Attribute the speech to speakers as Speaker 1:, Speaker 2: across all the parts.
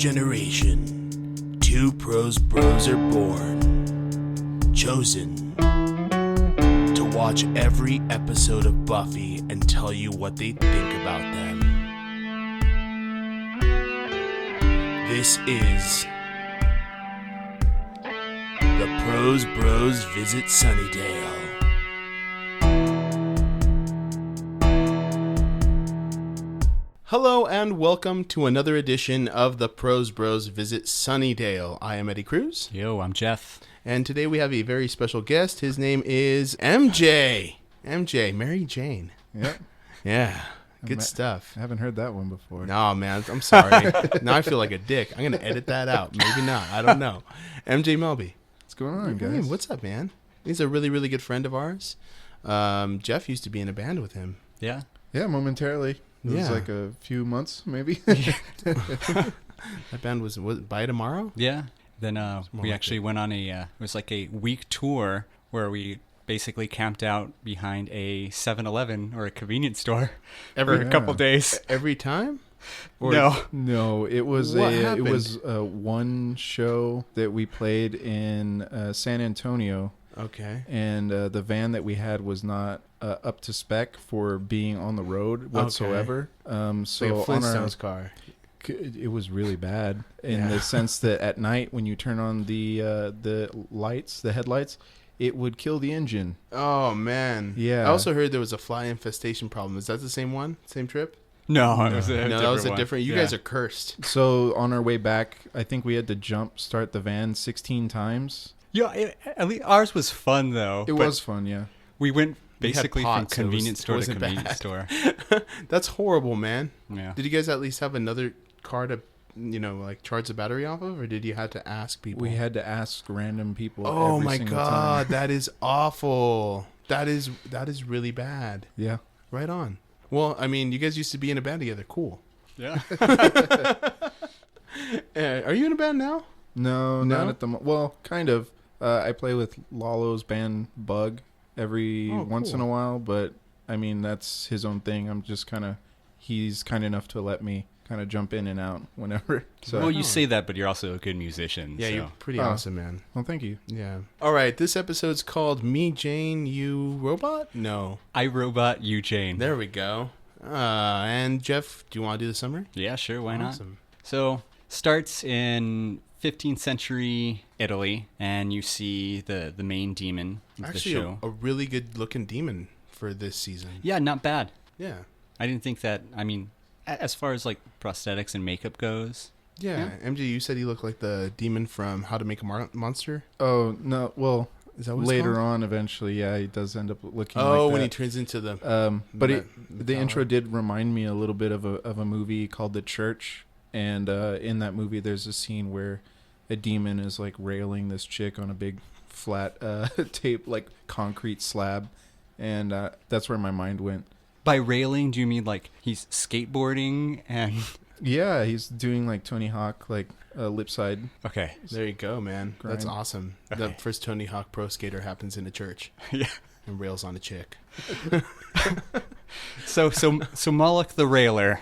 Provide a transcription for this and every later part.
Speaker 1: generation, two Prose bros are born, chosen to watch every episode of Buffy and tell you what they think about them. This is the Prose Bros Visit Sunnydale. Hello and welcome to another edition of the Prose Bros Visit Sunnydale. I am Eddie Cruz.
Speaker 2: Yo, I'm Jeff.
Speaker 1: And today we have a very special guest. His name is MJ. MJ, Mary Jane.
Speaker 3: Yep.
Speaker 1: Yeah, good stuff.
Speaker 3: I haven't heard that one before.
Speaker 1: No, man, I'm sorry. Now I feel like a dick. I'm going to edit that out. Maybe not. I don't know. MJ Melby.
Speaker 3: What's going on, guys?
Speaker 1: Hey, what's up, man? He's a really, really good friend of ours. Jeff used to be in a band with him.
Speaker 2: Yeah?
Speaker 3: Yeah, momentarily. It was
Speaker 1: Yeah.
Speaker 3: like a few months, maybe.
Speaker 1: That band was By Tomorrow?
Speaker 2: Yeah. Then we
Speaker 1: like
Speaker 2: actually went on it was like a week tour where we basically camped out behind a 7-Eleven or a convenience store for a couple days.
Speaker 1: Every time? Or
Speaker 3: No, it was
Speaker 1: What
Speaker 3: it
Speaker 1: happened?
Speaker 3: was one show that we played in San Antonio,
Speaker 1: Okay.
Speaker 3: and the van that we had was not up to spec for being on the road whatsoever.
Speaker 1: So
Speaker 3: So
Speaker 1: like a
Speaker 3: on our
Speaker 1: Flintstones car.
Speaker 3: it was really bad in
Speaker 1: Yeah.
Speaker 3: the sense that at night when you turn on the lights, the headlights, it would kill the engine.
Speaker 1: Oh, man.
Speaker 3: Yeah.
Speaker 1: I also heard there was a fly infestation problem. Is that the same one? Same trip?
Speaker 2: No, it was a
Speaker 1: No,
Speaker 2: different
Speaker 1: that was a
Speaker 2: one.
Speaker 1: different. You
Speaker 2: Yeah.
Speaker 1: guys are cursed.
Speaker 3: So on our way back, I think we had to jump start the van 16 times.
Speaker 2: Yeah, at least ours was fun, though.
Speaker 3: It
Speaker 2: but
Speaker 3: was fun, yeah.
Speaker 2: We went
Speaker 1: We had
Speaker 2: basically
Speaker 1: pots, so
Speaker 2: from
Speaker 1: it
Speaker 2: convenience store to
Speaker 1: wasn't
Speaker 2: convenience
Speaker 1: bad.
Speaker 2: store.
Speaker 1: That's horrible, man.
Speaker 2: Yeah.
Speaker 1: Did you guys at least have another car to, like charge the battery off of, or did you have to ask people?
Speaker 3: We had to ask random people.
Speaker 1: Oh
Speaker 3: every
Speaker 1: my
Speaker 3: single
Speaker 1: god,
Speaker 3: time.
Speaker 1: that is awful. That is really bad.
Speaker 3: Yeah.
Speaker 1: Right on. Well, I mean, you guys used to be in a band together. Cool.
Speaker 2: Yeah.
Speaker 1: Are you in a band now?
Speaker 3: No,
Speaker 1: No?
Speaker 3: not at the well, kind of. I play with Lalo's band Bug every
Speaker 1: Oh,
Speaker 3: once in
Speaker 1: cool.
Speaker 3: a while, but I mean that's his own thing. I'm just he's kind enough to let me kind of jump in and out whenever. So
Speaker 2: Well, you say that, but you're also a good musician.
Speaker 1: Yeah,
Speaker 2: so.
Speaker 1: you're pretty
Speaker 3: Oh.
Speaker 1: awesome, man.
Speaker 3: well, thank you.
Speaker 1: Yeah. All right, this episode's called Me, Jane, You, Robot? No.
Speaker 2: I Robot, You Jane.
Speaker 1: There we go. And Jeff, do you want to do the summary?
Speaker 2: Yeah, sure, why not?
Speaker 1: Awesome.
Speaker 2: So, starts in 15th century Italy, and you see the main demon of
Speaker 1: Actually,
Speaker 2: the show.
Speaker 1: a really good looking demon for this season.
Speaker 2: Yeah, not bad.
Speaker 1: Yeah.
Speaker 2: I didn't think that, I mean, as far as like prosthetics and makeup goes.
Speaker 1: Yeah. MJ, you said he looked like the demon from How to Make a Monster?
Speaker 3: Oh no, well
Speaker 1: Is that what it's
Speaker 3: later
Speaker 1: called?
Speaker 3: on, eventually, yeah, he does end up looking.
Speaker 1: Oh,
Speaker 3: like
Speaker 1: when he
Speaker 3: that.
Speaker 1: turns into the...
Speaker 3: But the
Speaker 1: metallic.
Speaker 3: intro did remind me a little bit of a movie called The Church, and in that movie, there's a scene where a demon is like railing this chick on a big flat tape, like concrete slab, and that's where my mind went.
Speaker 2: By railing, do you mean like he's skateboarding and...
Speaker 3: Yeah, he's doing like Tony Hawk, like lip side.
Speaker 2: Okay.
Speaker 1: There you go, man. That's
Speaker 3: Grind.
Speaker 1: awesome. The
Speaker 2: Okay.
Speaker 1: first Tony Hawk pro skater happens in a church
Speaker 2: Yeah.
Speaker 1: and rails on a chick.
Speaker 2: So Moloch the Railer.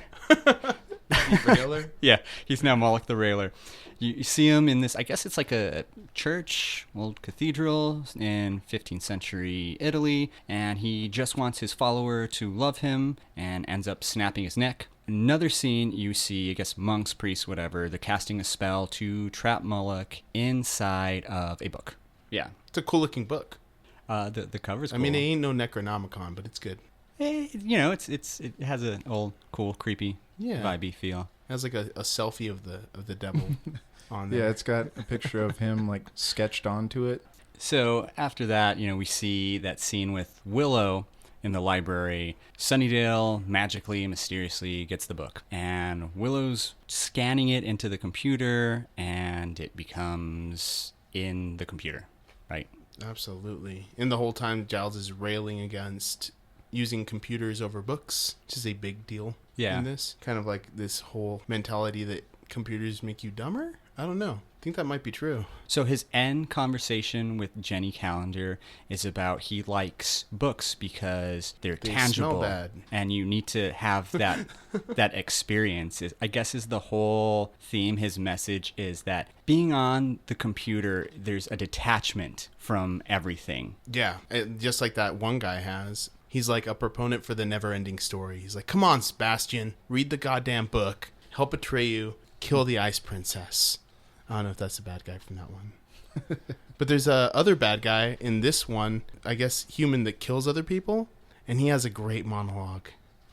Speaker 1: Railer?
Speaker 2: Yeah, he's now Moloch the Railer. You see him in this, I guess it's like a church, old cathedral in 15th century Italy, and he just wants his follower to love him and ends up snapping his neck. Another scene, you see, I guess, monks, priests, whatever, they're casting a spell to trap Moloch inside of a book. Yeah.
Speaker 1: It's a cool looking book.
Speaker 2: The cover's cool.
Speaker 1: I mean, it ain't no Necronomicon, but it's good.
Speaker 2: It has an old, cool, creepy,
Speaker 1: Yeah.
Speaker 2: vibey feel.
Speaker 1: It has like a selfie of the devil on there.
Speaker 3: Yeah, it's got a picture of him like sketched onto it.
Speaker 2: So after that, we see that scene with Willow in the library. Sunnydale magically, mysteriously gets the book. And Willow's scanning it into the computer, and it becomes in the computer, right?
Speaker 1: Absolutely. And the whole time, Giles is railing against using computers over books, which is a big deal
Speaker 2: Yeah.
Speaker 1: in this. Kind of like this whole mentality that computers make you dumber. I don't know. I think that might be true.
Speaker 2: So his end conversation with Jenny Calendar is about he likes books because they're
Speaker 1: They
Speaker 2: tangible,
Speaker 1: smell bad.
Speaker 2: and you need to have that that experience. I guess is the whole theme. His message is that being on the computer, there's a detachment from everything.
Speaker 1: Yeah, just like that one guy has. He's like a proponent for the never-ending story. He's like, come on, Sebastian, read the goddamn book, help Atreyu, kill the Ice Princess. I don't know if that's the bad guy from that one. But there's a other bad guy in this one, I guess human that kills other people, and he has a great monologue.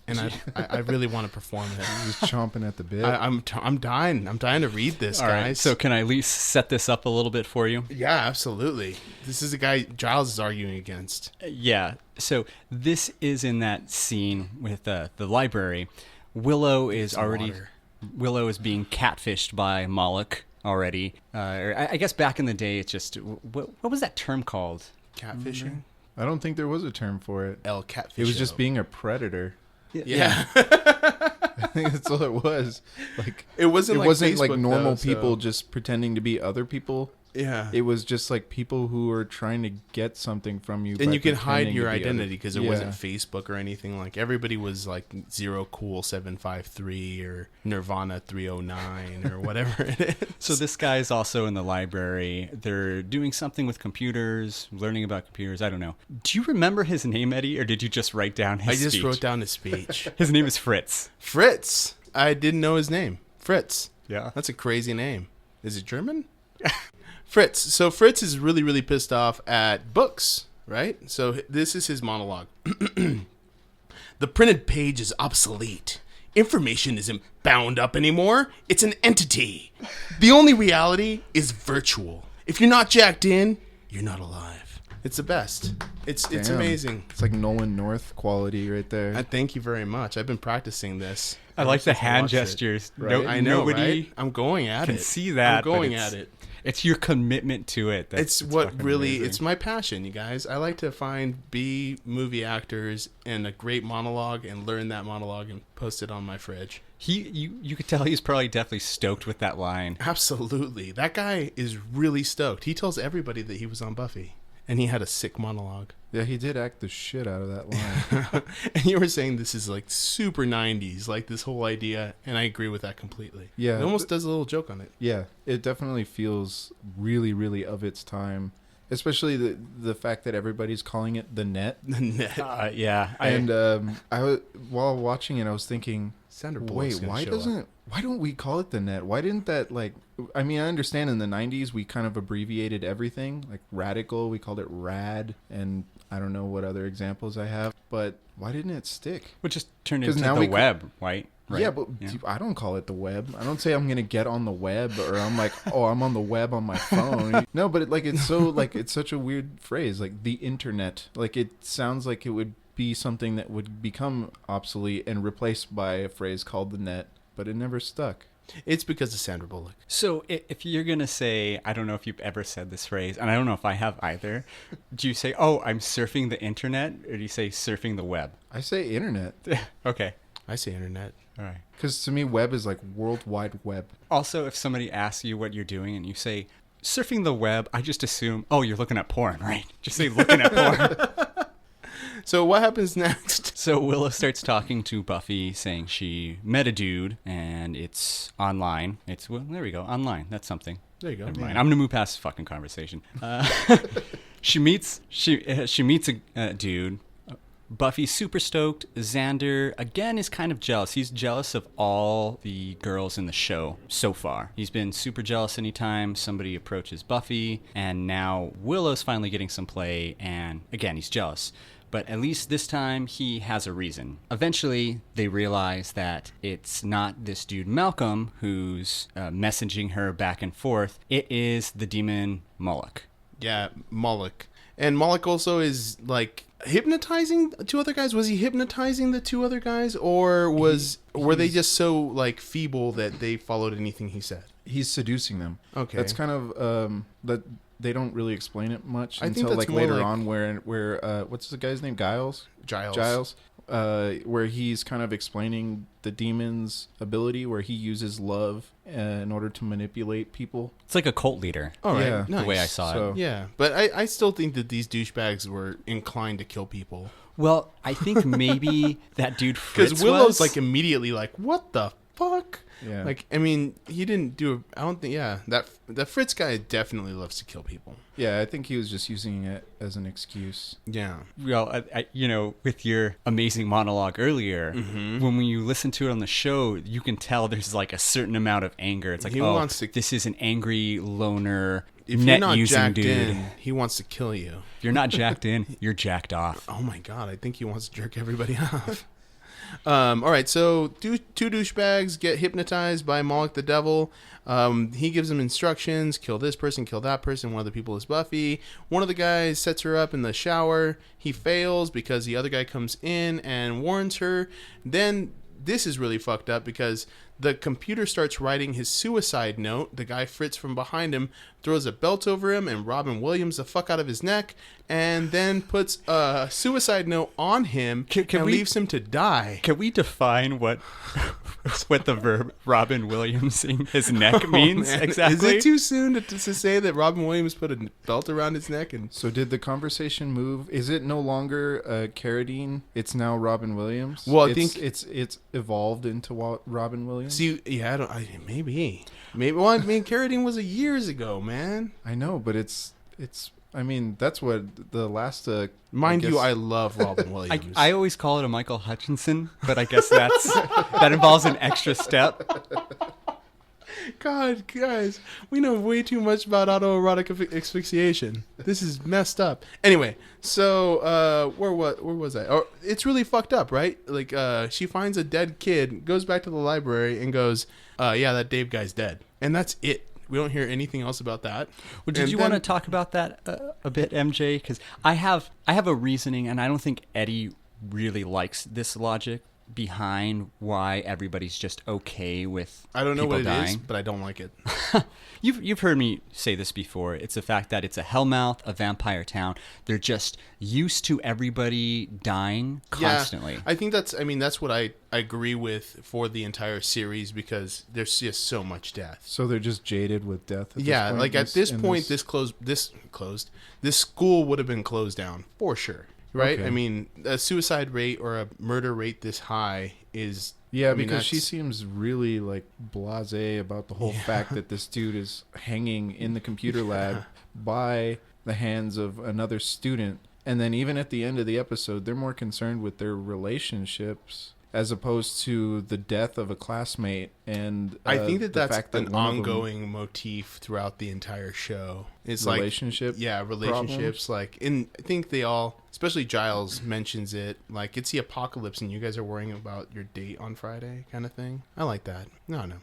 Speaker 1: And I really want to perform it.
Speaker 3: He's chomping at the bit.
Speaker 1: I'm dying. I'm dying to read this,
Speaker 2: All
Speaker 1: guys.
Speaker 2: right, so can I at least set this up a little bit for you?
Speaker 1: Yeah, absolutely. This is a guy Giles is arguing against.
Speaker 2: Yeah. So this is in that scene with the library. Willow is
Speaker 1: Some
Speaker 2: already
Speaker 1: water.
Speaker 2: Willow is being catfished by Moloch already. I guess back in the day, it's just what was that term called?
Speaker 1: Catfishing?
Speaker 3: I don't think there was a term for it.
Speaker 1: El catfish.
Speaker 3: It was just being a predator.
Speaker 1: Yeah.
Speaker 3: I think that's all it was. Like
Speaker 1: It wasn't like
Speaker 3: like
Speaker 1: Facebook,
Speaker 3: normal
Speaker 1: though, so-
Speaker 3: people just pretending to be other people.
Speaker 1: Yeah.
Speaker 3: It was just like people who were trying to get something from you.
Speaker 1: And
Speaker 3: by
Speaker 1: you could hide
Speaker 3: pretending
Speaker 1: your
Speaker 3: to be other-
Speaker 1: identity because it
Speaker 3: Yeah.
Speaker 1: wasn't Facebook or anything. Like everybody was like Zero Cool 753 or Nirvana 309 or whatever it is.
Speaker 2: So this guy's also in the library. They're doing something with computers, learning about computers. I don't know. Do you remember his name, Eddie, or did you just write down his
Speaker 1: I just
Speaker 2: speech?
Speaker 1: wrote down his speech.
Speaker 2: His name is Fritz.
Speaker 1: Fritz. I didn't know his name. Fritz.
Speaker 2: Yeah.
Speaker 1: That's a crazy name. Is it German? Fritz. So Fritz is really, really pissed off at books, right? So this is his monologue. The printed page is obsolete. Information isn't bound up anymore. It's an entity. The only reality is virtual. If you're not jacked in, you're not alive. It's the best. It's
Speaker 3: Damn.
Speaker 1: amazing.
Speaker 3: It's like Nolan North quality right there.
Speaker 1: I thank you very much. I've been practicing this.
Speaker 2: I like the
Speaker 1: Ever since I
Speaker 2: hand
Speaker 1: watched it.
Speaker 2: gestures.
Speaker 3: Right?
Speaker 1: I know,
Speaker 2: Nobody
Speaker 1: right? I'm going at
Speaker 2: can
Speaker 1: it.
Speaker 2: see that.
Speaker 1: I'm going
Speaker 2: but
Speaker 1: at it.
Speaker 2: It's your commitment to it.
Speaker 1: It's
Speaker 2: That's
Speaker 1: what
Speaker 2: fucking
Speaker 1: really,
Speaker 2: amazing.
Speaker 1: it's my passion, you guys. I like to find B movie actors and a great monologue and learn that monologue and post it on my fridge.
Speaker 2: You could tell he's probably definitely stoked with that line.
Speaker 1: Absolutely. That guy is really stoked. He tells everybody that he was on Buffy and he had a sick monologue.
Speaker 3: Yeah, he did act the shit out of that line.
Speaker 1: And you were saying this is like super 90s, like this whole idea, and I agree with that completely.
Speaker 3: Yeah.
Speaker 1: It almost does a little joke on it.
Speaker 3: Yeah, it definitely feels really, really of its time. Especially the fact that everybody's calling it the net.
Speaker 1: The net.
Speaker 2: Yeah.
Speaker 3: And I was, while watching it, I was thinking,
Speaker 1: Sandra Bullock's
Speaker 3: wait,
Speaker 1: gonna
Speaker 3: why don't we call it the net? Why didn't that, like, I mean, I understand in the 90s we kind of abbreviated everything. Like radical, we called it rad, and I don't know what other examples I have, but why didn't it stick?
Speaker 2: Which just turned
Speaker 3: 'Cause
Speaker 2: into
Speaker 3: now
Speaker 2: the
Speaker 3: we
Speaker 2: web, right?
Speaker 3: Yeah, but I don't call it the web. I don't say I'm gonna get on the web, or I'm like, oh, I'm on the web on my phone. No, but it's such a weird phrase, like the internet. Like it sounds like it would be something that would become obsolete and replaced by a phrase called the net, but it never stuck.
Speaker 1: It's because of Sandra Bullock.
Speaker 2: So if you're going to say, I don't know if you've ever said this phrase, and I don't know if I have either, do you say, oh, I'm surfing the internet, or do you say surfing the web?
Speaker 3: I say internet
Speaker 2: Okay.
Speaker 1: I say internet.
Speaker 2: All right.
Speaker 3: because to me, web is like World Wide Web.
Speaker 2: Also, if somebody asks you what you're doing and you say, surfing the web, I just assume, oh, you're looking at porn, right? Just say looking at porn.
Speaker 1: So what happens next?
Speaker 2: So Willow starts talking to Buffy, saying she met a dude, and it's online. Well, there we go, online. That's something.
Speaker 1: There you go.
Speaker 2: Never mind. I'm gonna move past this fucking conversation. She meets a dude. Buffy's super stoked. Xander, again, is kind of jealous. He's jealous of all the girls in the show so far. He's been super jealous anytime somebody approaches Buffy, and now Willow's finally getting some play, and again, he's jealous. But at least this time, he has a reason. Eventually, they realize that it's not this dude Malcolm who's messaging her back and forth. It is the demon Moloch.
Speaker 1: Yeah, Moloch. And Moloch also is like hypnotizing two other guys. Was he hypnotizing the two other guys, or were they just so like feeble that they followed anything he said?
Speaker 3: He's seducing them.
Speaker 1: Okay.
Speaker 3: That's kind of that they don't really explain it much
Speaker 1: I think
Speaker 3: until
Speaker 1: that's
Speaker 3: like
Speaker 1: more
Speaker 3: later
Speaker 1: like-
Speaker 3: on where what's the guy's name? Giles.
Speaker 1: Giles.
Speaker 3: where he's kind of explaining the demon's ability, where he uses love in order to manipulate people.
Speaker 2: It's like a cult leader.
Speaker 1: All right,
Speaker 3: Yeah.
Speaker 1: nice.
Speaker 2: The way I saw
Speaker 3: So-
Speaker 2: it.
Speaker 1: Yeah, but I still think that these douchebags were inclined to kill people.
Speaker 2: Well, I think maybe that dude Fritz
Speaker 1: Because Willow's
Speaker 2: was.
Speaker 1: like immediately like, what the fuck?
Speaker 3: Yeah.
Speaker 1: Like, I mean, he didn't do. I don't think. Yeah, that Fritz guy definitely loves to kill people.
Speaker 3: Yeah, I think he was just using it as an excuse.
Speaker 1: Yeah.
Speaker 2: Well, with your amazing monologue earlier,
Speaker 1: Mm-hmm.
Speaker 2: when you listen to it on the show, you can tell there's like a certain amount of anger. It's like,
Speaker 1: He wants to-
Speaker 2: this is an angry loner,
Speaker 1: If you're
Speaker 2: net
Speaker 1: not
Speaker 2: using
Speaker 1: jacked
Speaker 2: dude.
Speaker 1: in, he wants to kill you.
Speaker 2: If you're not jacked in, you're jacked off.
Speaker 1: Oh my god, I think he wants to jerk everybody off. All right, so two douchebags get hypnotized by Moloch the Devil. He gives them instructions: kill this person, kill that person. One of the people is Buffy. One of the guys sets her up in the shower. He fails because the other guy comes in and warns her. Then this is really fucked up because the computer starts writing his suicide note. The guy Fritz from behind him throws a belt over him and Robin Williams the fuck out of his neck, and then puts a suicide note on him and leaves him to die.
Speaker 2: Can we define what the verb Robin Williamsing his neck means
Speaker 1: Man,
Speaker 2: exactly?
Speaker 1: Is it too soon to say that Robin Williams put a belt around his neck? And
Speaker 3: So did the conversation move? Is it no longer Carradine? It's now Robin Williams?
Speaker 1: Well, I
Speaker 3: It's-
Speaker 1: think-
Speaker 3: it's evolved into Robin Williams.
Speaker 1: see, yeah, maybe. Well, I mean, Carradine was years ago, man.
Speaker 3: I know, but it's. I mean, that's what the last.
Speaker 1: Mind you,
Speaker 3: guess-
Speaker 1: I love Robin Williams.
Speaker 2: I always call it a Michael Hutchinson, but I guess that involves an extra step.
Speaker 1: God, guys, we know way too much about autoerotic asphyxiation. This is messed up. Anyway, so where was I? Oh, it's really fucked up, right? Like, she finds a dead kid, goes back to the library, and goes, "Yeah, that Dave guy's dead," and that's it. We don't hear anything else about that.
Speaker 2: Well, did you want to talk about that a bit, MJ? Because I have a reasoning, and I don't think Eddie really likes this logic behind why everybody's just okay with
Speaker 1: I don't know
Speaker 2: people
Speaker 1: what it
Speaker 2: dying.
Speaker 1: is, but I don't like it.
Speaker 2: You've heard me say this before. It's the fact that it's a hellmouth, a vampire town. They're just used to everybody dying constantly.
Speaker 1: Yeah, I think that's what I agree with for the entire series, because there's just so much death.
Speaker 3: So they're just jaded with death. At
Speaker 1: Yeah,
Speaker 3: this point,
Speaker 1: like at this point, this school would have been closed down for sure, right?
Speaker 3: Okay.
Speaker 1: I mean, a suicide rate or a murder rate this high is
Speaker 3: Yeah,
Speaker 1: I mean,
Speaker 3: because she
Speaker 1: that's-
Speaker 3: seems really like blasé about the whole fact that this dude is hanging in the computer lab by the hands of another student. And then even at the end of the episode, they're more concerned with their relationships as opposed to the death of a classmate. And
Speaker 1: I think
Speaker 3: the
Speaker 1: that's
Speaker 3: fact that
Speaker 1: an
Speaker 3: one of them-
Speaker 1: ongoing motif throughout the entire show. It's
Speaker 3: relationship.
Speaker 1: relationships.
Speaker 3: problems?
Speaker 1: Like, I think they all, especially Giles, mentions it. Like, it's the apocalypse, and you guys are worrying about your date on Friday, kind of thing. I like that. No. Maybe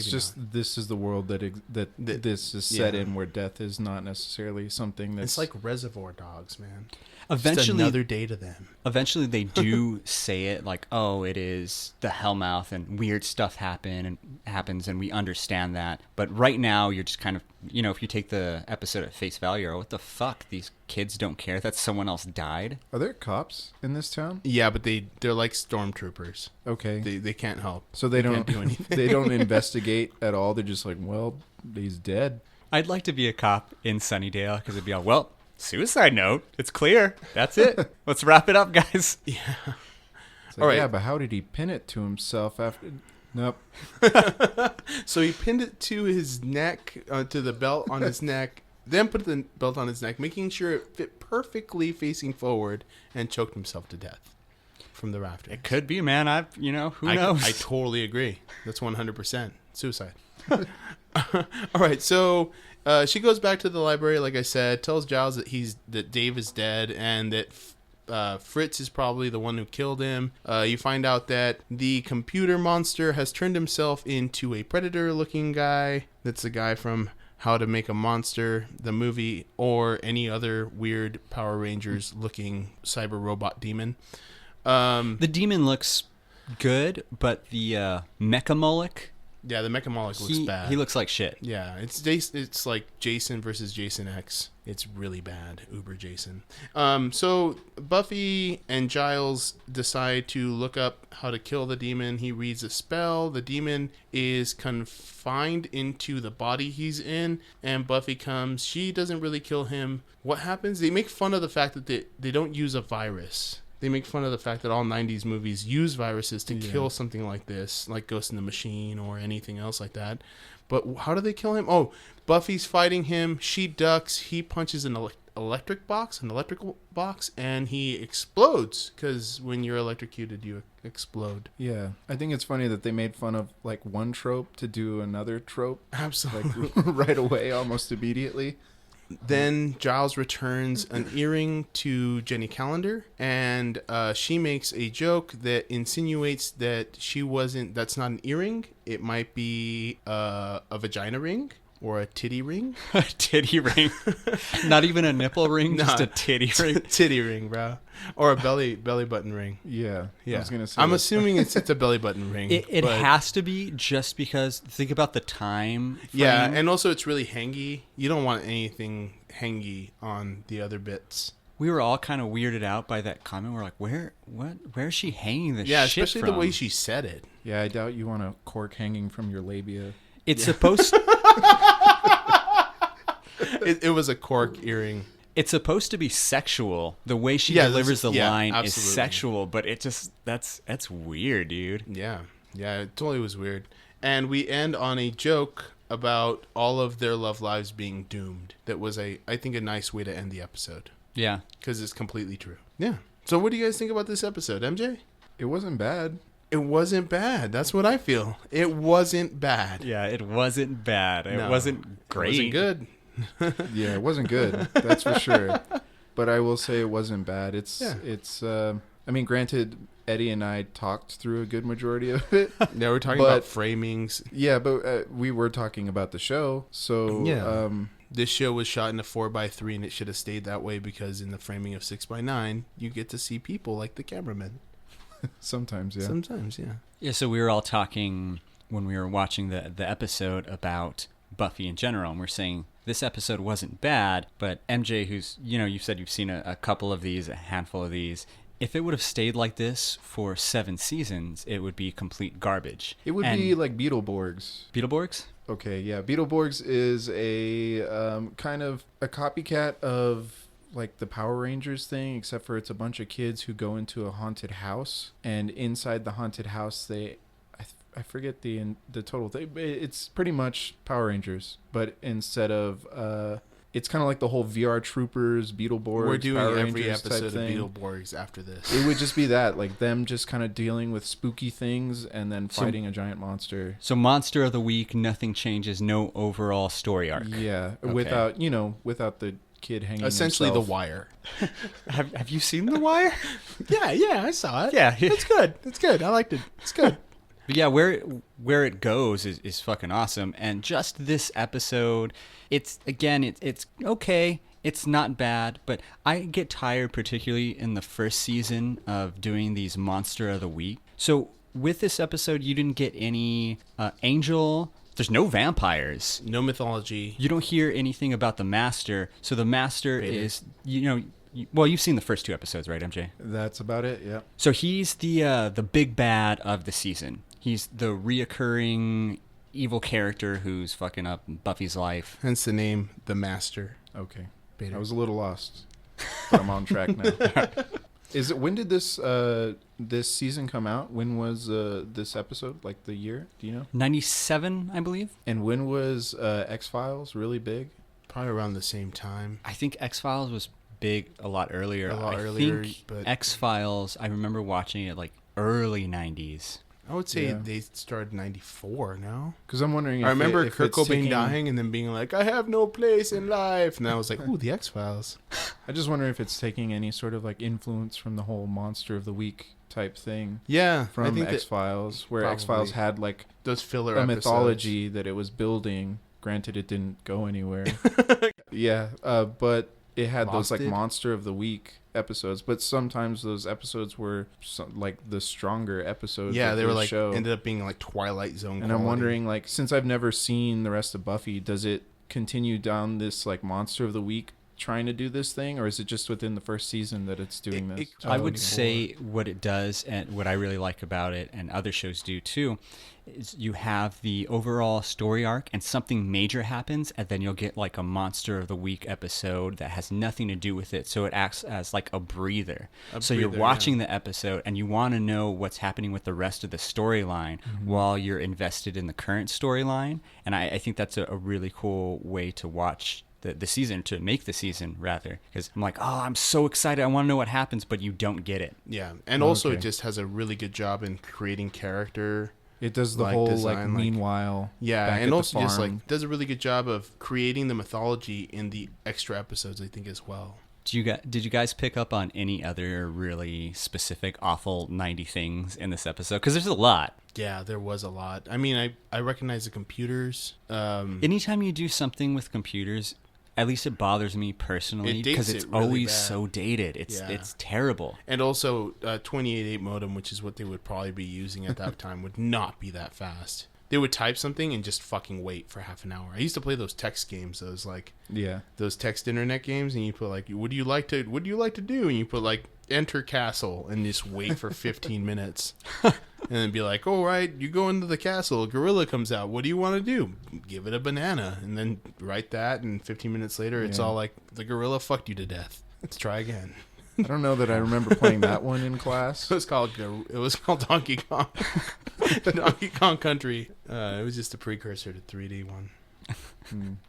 Speaker 3: It's just this is the world that this is set
Speaker 1: yeah.
Speaker 3: in, where death is not necessarily something that's
Speaker 1: it's like Reservoir Dogs, man.
Speaker 2: Eventually,
Speaker 1: Just another day to them.
Speaker 2: Eventually, they do say it like, "Oh, it is the Hellmouth, and weird stuff happens, and we understand that." But right now, you're just kind of, if you take the episode at face value, or what the fuck, these kids don't care that someone else died.
Speaker 3: Are there cops in this town?
Speaker 1: Yeah, but they're like stormtroopers.
Speaker 3: Okay.
Speaker 1: They can't help.
Speaker 3: So they
Speaker 1: can't
Speaker 3: don't
Speaker 1: do anything.
Speaker 3: They don't investigate at all. They're just like, well, he's dead.
Speaker 2: I'd like to be a cop in Sunnydale because it'd be all, well, suicide note. It's clear. That's it. Let's wrap it up, guys.
Speaker 3: It's like,
Speaker 1: All right.
Speaker 3: Yeah, but how did he pin it to himself after? Nope.
Speaker 1: So he pinned it to his neck, to the belt on his neck, then put the belt on his neck, making sure it fit perfectly facing forward, and choked himself to death from the rafters.
Speaker 2: It could be, man. Who knows?
Speaker 1: I totally agree. That's 100% suicide. All right, so she goes back to the library, like I said, tells Giles that Dave is dead, and that Fritz is probably the one who killed him. You find out that the computer monster has turned himself into a predator-looking guy. That's the guy from How to Make a Monster, the movie, or any other weird Power Rangers-looking cyber robot demon.
Speaker 2: The demon looks good, but the Mecha Moloch
Speaker 1: Yeah, the Mechamolic looks bad.
Speaker 2: He looks like shit.
Speaker 1: Yeah, it's like Jason versus Jason X. It's really bad, Uber Jason. So Buffy and Giles decide to look up how to kill the demon. He reads a spell. The demon is confined into the body he's in, and Buffy comes. She doesn't really kill him. What happens? They make fun of the fact that they don't use a virus. They make fun of the fact that all 90s movies use viruses to kill something like this, like Ghost in the Machine or anything else like that. But how do they kill him? Oh, Buffy's fighting him. She ducks. He punches an electrical box, and he explodes. Because when you're electrocuted, you explode.
Speaker 3: Yeah. I think it's funny that they made fun of like one trope to do another trope.
Speaker 1: Absolutely.
Speaker 3: Like right away, almost immediately.
Speaker 1: Then Giles returns an earring to Jenny Calendar, and she makes a joke that insinuates that that's not an earring. It might be a vagina ring or a titty ring.
Speaker 2: A titty ring. Not even a nipple ring, just a titty ring.
Speaker 1: Titty ring, bro. Or a belly button ring.
Speaker 3: Yeah. I was gonna say
Speaker 1: I'm assuming it's a belly button ring.
Speaker 2: It has to be, just because think about the time frame.
Speaker 1: Yeah, and also it's really hangy. You don't want anything hangy on the other bits.
Speaker 2: We were all kind of weirded out by that comment. We're like, where is she hanging this shit from?
Speaker 1: Yeah, especially the way she said it.
Speaker 3: Yeah, I doubt you want a cork hanging from your labia.
Speaker 2: It's supposed
Speaker 1: It was a cork earring.
Speaker 2: It's supposed to be sexual. The way she delivers the line
Speaker 1: absolutely.
Speaker 2: is sexual, but it just that's weird, dude.
Speaker 1: Yeah, it totally was weird. And we end on a joke about all of their love lives being doomed. That was I think a nice way to end the episode.
Speaker 2: Yeah,
Speaker 1: because it's completely true. Yeah. So what do you guys think about this episode, MJ?
Speaker 3: It wasn't bad.
Speaker 1: It wasn't bad. That's what I feel. It wasn't bad.
Speaker 2: Yeah, it wasn't bad. It wasn't great.
Speaker 1: It wasn't good.
Speaker 3: Yeah, it wasn't good. That's for sure. But I will say it wasn't bad. It's I mean, granted, Eddie and I talked through a good majority of it.
Speaker 1: Yeah, we're talking about framings.
Speaker 3: Yeah, but we were talking about the show. So
Speaker 1: yeah. This show was shot in a 4:3, and it should have stayed that way, because in the framing of 6:9, you get to see people like the cameraman.
Speaker 3: Sometimes, yeah.
Speaker 1: Sometimes, yeah.
Speaker 2: Yeah, so we were all talking when we were watching the episode about Buffy in general, and we're saying this episode wasn't bad, but MJ, who's, you said you've seen a couple of these, a handful of these, if it would have stayed like this for 7 seasons, it would be complete garbage.
Speaker 3: It would be like Beetleborgs.
Speaker 2: Beetleborgs? Okay,
Speaker 3: yeah. Beetleborgs is a kind of a copycat of like the Power Rangers thing, except for it's a bunch of kids who go into a haunted house, and inside the haunted house I forget the total thing. It's pretty much Power Rangers, but instead of it's kind of like the whole VR Troopers, Beetleborgs.
Speaker 1: We're doing
Speaker 3: Power
Speaker 1: every
Speaker 3: Rangers
Speaker 1: episode of
Speaker 3: thing.
Speaker 1: Beetleborgs after this.
Speaker 3: It would just be that, like them just kind of dealing with spooky things and then fighting a giant monster.
Speaker 2: So Monster of the Week, nothing changes, no overall story arc.
Speaker 3: Yeah,
Speaker 2: Okay.
Speaker 3: without the kid hanging
Speaker 1: Essentially
Speaker 3: himself.
Speaker 1: The Wire.
Speaker 2: Have you seen The Wire?
Speaker 1: Yeah, I saw it.
Speaker 2: Yeah.
Speaker 1: It's good. It's good. I liked it. It's good.
Speaker 2: But yeah, where it goes is fucking awesome. And just this episode, it's okay. It's not bad, but I get tired, particularly in the first season, of doing these Monster of the Week. So with this episode, you didn't get any angel. There's no vampires.
Speaker 1: No mythology.
Speaker 2: You don't hear anything about the Master. So the Master is, you've seen the first 2 episodes, right, MJ?
Speaker 3: That's about it, yeah.
Speaker 2: So he's the big bad of the season. He's the reoccurring evil character who's fucking up Buffy's life.
Speaker 1: Hence the name, The Master.
Speaker 3: Okay.
Speaker 1: Beta.
Speaker 3: I was a little lost, but I'm on track now. When did this season come out? When was this episode? Like the year? Do you know?
Speaker 2: 97, I believe.
Speaker 3: And when was X-Files really big?
Speaker 1: Probably around the same time.
Speaker 2: I think X-Files was big a lot earlier.
Speaker 1: I think
Speaker 2: but X-Files, I remember watching it like early 90s.
Speaker 1: I would say they started 94, no?
Speaker 3: Because I'm wondering
Speaker 1: I remember Kurt Cobain
Speaker 3: taking...
Speaker 1: dying and then being like, I have no place in life. And I was like, ooh, the X-Files.
Speaker 3: I just wonder if it's taking any sort of like influence from the whole Monster of the Week type thing.
Speaker 1: Yeah.
Speaker 3: From X-Files, where X-Files had like
Speaker 1: those filler
Speaker 3: a
Speaker 1: episodes.
Speaker 3: Mythology that it was building. Granted, it didn't go anywhere. Yeah, but it had those like
Speaker 1: Losted?
Speaker 3: monster of the week episodes, but sometimes those episodes were like the stronger episodes.
Speaker 1: Yeah,
Speaker 3: of
Speaker 1: they
Speaker 3: the
Speaker 1: were like
Speaker 3: show.
Speaker 1: ended up being like Twilight Zone.
Speaker 3: And I'm wondering, like, since I've never seen the rest of Buffy, does it continue down this like monster of the week trying to do this thing, or is it just within the first season that it's doing this?
Speaker 2: I would say what it does, and what I really like about it, and other shows do too, is you have the overall story arc and something major happens, and then you'll get like a monster of the week episode that has nothing to do with it. So it acts as like a breather. So you're watching the episode and you want to know what's happening with the rest of the storyline while you're invested in the current storyline. And I think that's a really cool way to watch the season, to make the season rather, because I'm like, oh, I'm so excited, I want to know what happens, but you don't get it.
Speaker 1: Yeah, and also it just has a really good job in creating character.
Speaker 3: It does the
Speaker 1: like,
Speaker 3: whole
Speaker 1: design,
Speaker 3: like
Speaker 1: like-
Speaker 3: meanwhile.
Speaker 1: Yeah,
Speaker 3: back at
Speaker 1: and
Speaker 3: the
Speaker 1: also just
Speaker 3: farm.
Speaker 1: like does a really good job of creating the mythology in the extra episodes, I think, as well.
Speaker 2: Did you guys pick up on any other really specific awful 90 things in this episode? Because there's a lot.
Speaker 1: Yeah, there was a lot. I mean, I recognize the computers.
Speaker 2: Anytime you do something with computers, at least it bothers me personally,
Speaker 1: It
Speaker 2: because
Speaker 1: dates
Speaker 2: it's
Speaker 1: it really
Speaker 2: always
Speaker 1: bad.
Speaker 2: so dated. It's terrible.
Speaker 1: And also, 28.8 modem, which is what they would probably be using at that time, would not be that fast. They would type something and just fucking wait for half an hour. I used to play those text games, those text internet games, and you put like, what do you like to do? And you put like enter castle and just wait for 15 minutes. And then be like, all right, you go into the castle, a gorilla comes out. What do you want to do? Give it a banana. And then write that, and 15 minutes later, it's all like, the gorilla fucked you to death. Let's try again.
Speaker 3: I don't know that I remember playing that one in class.
Speaker 1: It was called Donkey Kong. Donkey Kong Country. It was just a precursor to 3D one.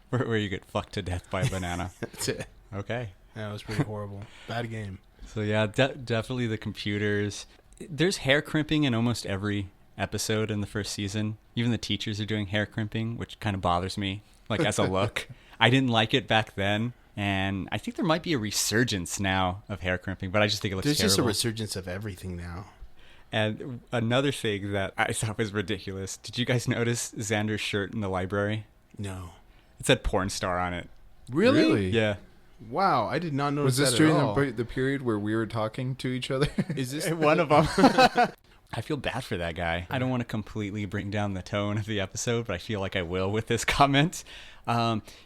Speaker 2: Where you get fucked to death by a banana.
Speaker 1: That's it.
Speaker 2: Okay.
Speaker 1: Yeah, it was pretty horrible. Bad game.
Speaker 2: So yeah, definitely the computers. There's hair crimping in almost every episode in the first season. Even the teachers are doing hair crimping, which kind of bothers me, like as a look. I didn't like it back then, and I think there might be a resurgence now of hair crimping, but I just think it looks
Speaker 1: There's
Speaker 2: terrible.
Speaker 1: just a resurgence of everything now.
Speaker 2: And another thing that I thought was ridiculous. Did you guys notice Xander's shirt in the library?
Speaker 1: No.
Speaker 2: It said porn star on it.
Speaker 1: Really?
Speaker 2: Yeah.
Speaker 1: Wow, I did not notice
Speaker 3: Was this
Speaker 1: that
Speaker 3: during
Speaker 1: at all.
Speaker 3: the period where we were talking to each other?
Speaker 1: Is this
Speaker 2: One of them. I feel bad for that guy. I don't want to completely bring down the tone of the episode, but I feel like I will with this comment.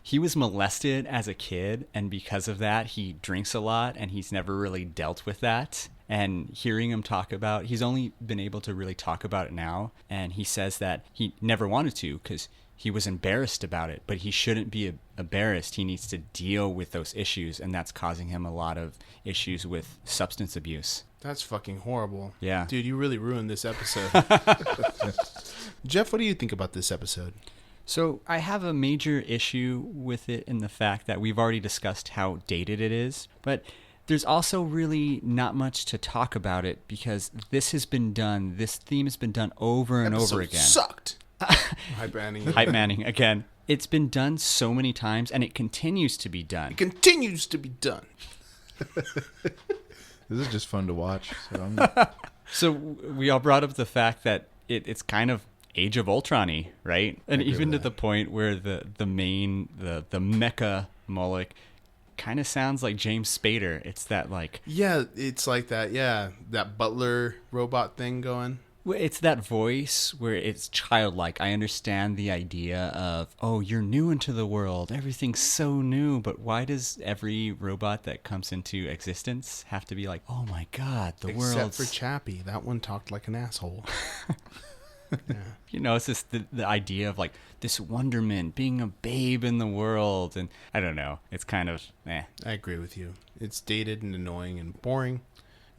Speaker 2: He was molested as a kid, and because of that, he drinks a lot, and he's never really dealt with that. And hearing him talk about, he's only been able to really talk about it now, and he says that he never wanted to because he was embarrassed about it, but he shouldn't be embarrassed. He needs to deal with those issues, and that's causing him a lot of issues with substance abuse.
Speaker 1: That's fucking horrible.
Speaker 2: Yeah.
Speaker 1: Dude, you really ruined this episode. Jeff, what do you think about this episode?
Speaker 2: So I have a major issue with it in the fact that we've already discussed how dated it is, but there's also really not much to talk about it because this theme has been done over and over again.
Speaker 1: Sucked. Hype Manning.
Speaker 2: Hype Manning again. It's been done so many times, and it continues to be done.
Speaker 1: It continues to be done.
Speaker 3: This is just fun to watch.
Speaker 2: So we all brought up the fact that it's kind of Age of Ultron-y, right? And even to the point where the mecha Moloch kind of sounds like James Spader. It's that like...
Speaker 1: Yeah, it's like that. Yeah, that butler robot thing going.
Speaker 2: It's that voice where it's childlike. I understand the idea of, oh, you're new into the world. Everything's so new. But why does every robot that comes into existence have to be like, oh my God, the world.
Speaker 1: Except for Chappie. That one talked like an asshole. Yeah.
Speaker 2: You know, it's just the idea of like this wonderment, being a babe in the world. And I don't know. It's kind of,
Speaker 1: I agree with you. It's dated and annoying and boring.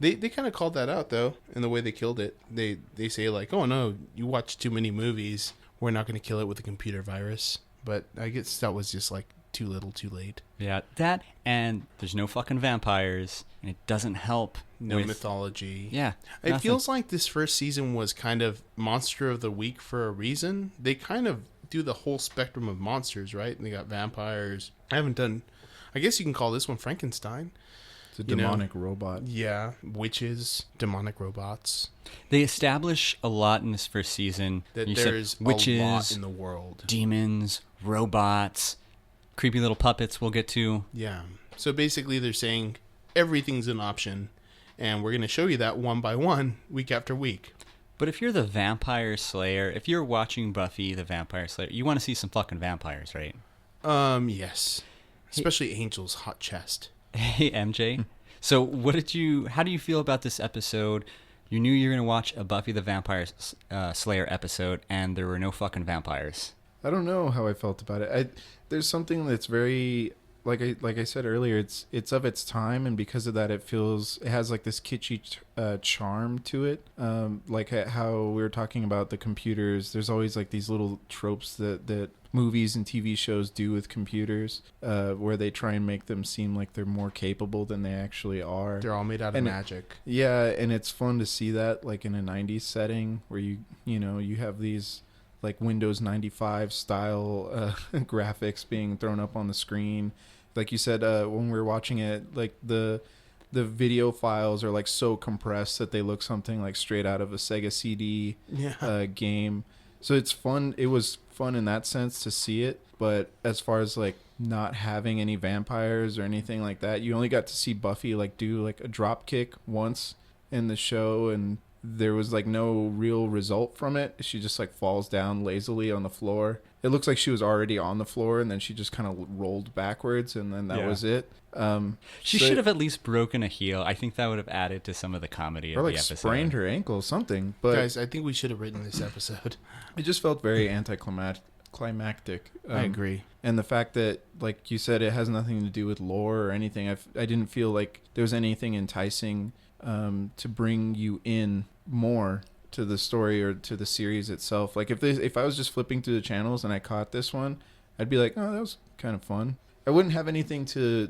Speaker 1: They kind of called that out, though, in the way they killed it. They say, like, oh, no, you watch too many movies. We're not going to kill it with a computer virus. But I guess that was just, like, too little, too late.
Speaker 2: Yeah, that, and there's no fucking vampires, and it doesn't help.
Speaker 1: No mythology.
Speaker 2: Yeah.
Speaker 1: It
Speaker 2: nothing.
Speaker 1: feels like this first season was kind of Monster of the Week for a reason. They kind of do the whole spectrum of monsters, right? And they got vampires. I guess you can call this one Frankenstein.
Speaker 3: It's a demonic robot.
Speaker 1: Yeah, witches, demonic robots.
Speaker 2: They establish a lot in this first season.
Speaker 1: That
Speaker 2: You said
Speaker 1: there's
Speaker 2: witches,
Speaker 1: a lot in the world.
Speaker 2: demons, robots, creepy little puppets we'll get to.
Speaker 1: Yeah. So basically they're saying everything's an option, and we're going to show you that one by one, week after week.
Speaker 2: But if you're the vampire slayer, if you're watching Buffy the Vampire Slayer, you want to see some fucking vampires, right?
Speaker 1: Yes. Especially Angel's hot chest.
Speaker 2: Hey, MJ. So how do you feel about this episode? You knew you were going to watch a Buffy the Vampire Slayer episode, and there were no fucking vampires.
Speaker 3: I don't know how I felt about it. There's something that's very, like I said earlier, it's of its time, and because of that, it has like this kitschy charm to it. Like how we were talking about the computers. There's always like these little tropes that movies and TV shows do with computers, where they try and make them seem like they're more capable than they actually are.
Speaker 1: They're all made out of magic.
Speaker 3: Yeah, and it's fun to see that like in a 90s setting where you have these like Windows 95 style graphics being thrown up on the screen. Like you said, when we were watching it, like the video files are like so compressed that they look something like straight out of a Sega CD game. So it's fun. It was fun in that sense to see it. But as far as like not having any vampires or anything like that, you only got to see Buffy like do like a drop kick once in the show, and there was like no real result from it. She just like falls down lazily on the floor. It looks like she was already on the floor, and then she just kind of rolled backwards, and then that was it.
Speaker 2: She should have at least broken a heel. I think that would have added to some of the comedy of the episode.
Speaker 3: Or like sprained her ankle, something. But
Speaker 1: guys, I think we should have written this episode.
Speaker 3: It just felt very anticlimactic.
Speaker 1: I agree.
Speaker 3: And the fact that, like you said, it has nothing to do with lore or anything. I didn't feel like there was anything enticing to bring you in more to the story or to the series itself. Like if I was just flipping through the channels and I caught this one, I'd be like, oh, that was kind of fun. I wouldn't have anything to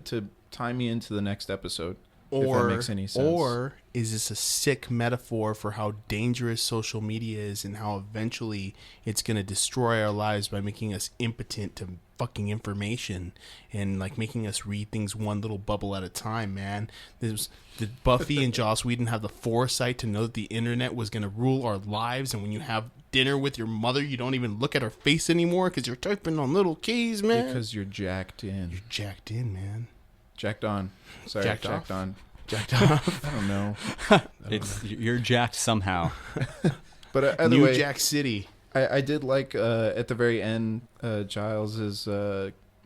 Speaker 3: tie me into the next episode. If that makes any sense.
Speaker 1: Or is this a sick metaphor for how dangerous social media is and how eventually it's going to destroy our lives by making us impotent to fucking information and like making us read things one little bubble at a time, man? Did Buffy and Joss Whedon have the foresight to know that the internet was going to rule our lives, and when you have dinner with your mother, you don't even look at her face anymore because you're typing on little keys, man?
Speaker 3: Because you're jacked in.
Speaker 1: You're jacked in, man.
Speaker 3: Jacked on. Sorry, jacked
Speaker 1: off?
Speaker 3: on.
Speaker 1: Jacked off.
Speaker 3: I don't know.
Speaker 2: You're jacked somehow.
Speaker 3: But either
Speaker 1: New
Speaker 3: way,
Speaker 1: Jack City.
Speaker 3: I did like at the very end, Giles's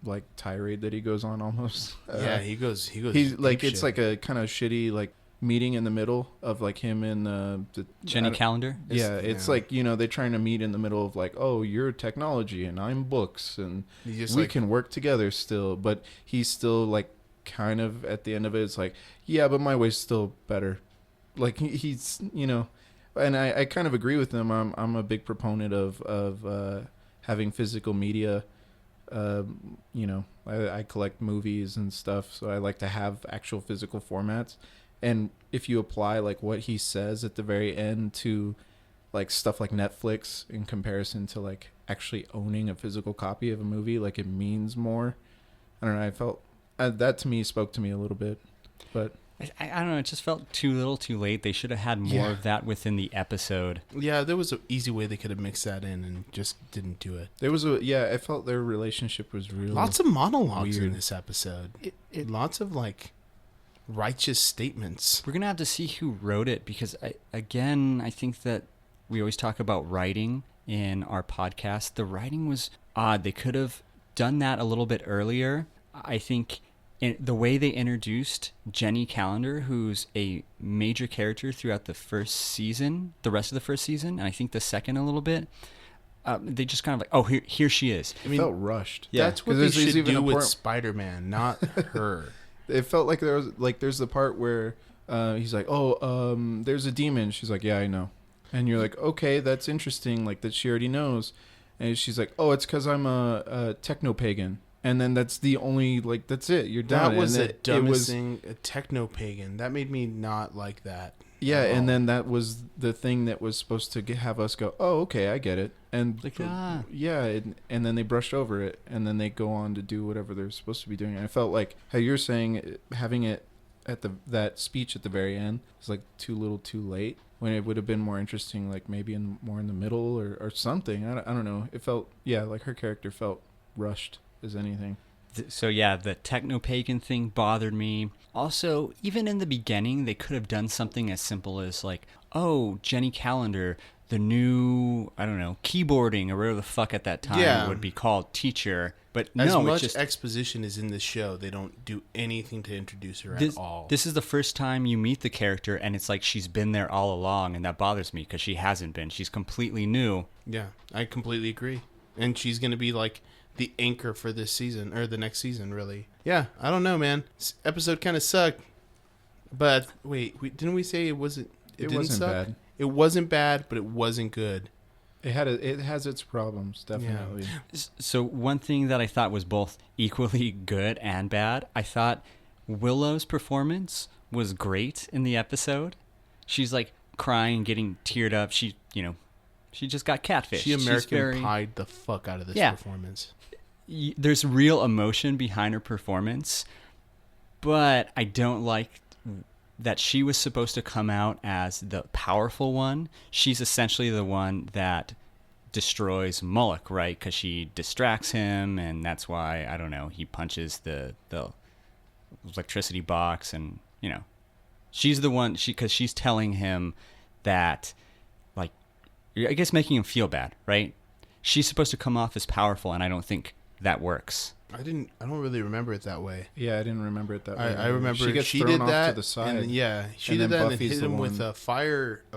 Speaker 3: like tirade that he goes on almost.
Speaker 1: Yeah, he goes.
Speaker 3: He's like it's like a kind of shitty like meeting in the middle of like him and the
Speaker 2: Jenny Calendar.
Speaker 3: It's like they're trying to meet in the middle of like, oh, you're technology and I'm books and we can work together still, but he's still like kind of at the end of it, it's like, yeah, but my way's still better. Like he's and I kind of agree with him. I'm a big proponent of having physical media. I collect movies and stuff, so I like to have actual physical formats. And if you apply like what he says at the very end to like stuff like Netflix in comparison to like actually owning a physical copy of a movie, like it means more. I don't know. I felt that to me spoke to me a little bit, but
Speaker 2: I don't know. It just felt too little, too late. They should have had more of that within the episode.
Speaker 1: Yeah, there was an easy way they could have mixed that in and just didn't do it.
Speaker 3: There was I felt their relationship was really
Speaker 1: lots of monologues
Speaker 3: weird
Speaker 1: in this episode. Lots of like righteous statements.
Speaker 2: We're gonna have to see who wrote it because I think that we always talk about writing in our podcast. The writing was odd. They could have done that a little bit earlier. I think the way they introduced Jenny Calendar, who's a major character throughout the first season, the rest of the first season, and I think the second a little bit, they just kind of like, oh, here she is.
Speaker 3: It felt rushed.
Speaker 1: Yeah, that's what they should do with Spider-Man, not her.
Speaker 3: It felt like there's the part where he's like, oh, there's a demon. She's like, yeah, I know. And you're like, okay, that's interesting, like that she already knows. And she's like, oh, it's because I'm a techno-pagan. And then that's the only, like, that's it. You're done.
Speaker 1: That was the dumbest thing, a techno-pagan. That made me not like that.
Speaker 3: Yeah, and then that was the thing that was supposed to have us go, oh, okay, I get it. And
Speaker 2: like,
Speaker 3: yeah, and then they brushed over it, and then they go on to do whatever they're supposed to be doing. And I felt like how you're saying, having it at that speech at the very end was like too little too late, when it would have been more interesting, like maybe more in the middle or something. I don't know. It felt, like her character felt rushed as anything.
Speaker 2: So yeah, the techno-pagan thing bothered me. Also, even in the beginning, they could have done something as simple as like, oh, Jenny Calendar, the new, I don't know, keyboarding or whatever the fuck at that time
Speaker 1: Yeah.
Speaker 2: it would be called, teacher. But
Speaker 1: As
Speaker 2: no,
Speaker 1: much
Speaker 2: it's just
Speaker 1: exposition is in the show, they don't do anything to introduce her
Speaker 2: this,
Speaker 1: at all.
Speaker 2: this is the first time you meet the character, and it's like she's been there all along, and that bothers me because she hasn't been. She's completely new.
Speaker 1: Yeah, I completely agree. And she's going to be like the anchor for this season, or the next season, really. Yeah, I don't know, man. This episode kind of sucked. But wait, didn't we say it wasn't? It didn't
Speaker 3: wasn't
Speaker 1: suck?
Speaker 3: bad.
Speaker 1: It wasn't bad, but it wasn't good.
Speaker 3: It has its problems, definitely.
Speaker 2: So one thing that I thought was both equally good and bad, I thought Willow's performance was great in the episode. She's like crying, getting teared up. She just got catfished.
Speaker 1: She American
Speaker 2: She's
Speaker 1: pied the fuck out of this
Speaker 2: Yeah.
Speaker 1: performance.
Speaker 2: There's real emotion behind her performance, but I don't like that she was supposed to come out as the powerful one. She's essentially the one that destroys Moloch, right? Because she distracts him, and that's why, I don't know, he punches the electricity box, and, she's the one, because she's telling him that, like, I guess making him feel bad, right? She's supposed to come off as powerful, and I don't think that works.
Speaker 1: I don't really remember it that way.
Speaker 3: Yeah, I didn't remember it that way.
Speaker 1: I remember
Speaker 3: she gets
Speaker 1: she
Speaker 3: thrown
Speaker 1: did
Speaker 3: off
Speaker 1: that,
Speaker 3: to the side.
Speaker 1: and then, she
Speaker 3: And
Speaker 1: did
Speaker 3: then
Speaker 1: that
Speaker 3: Buffy's
Speaker 1: and hit
Speaker 3: the
Speaker 1: him with
Speaker 3: one-
Speaker 1: a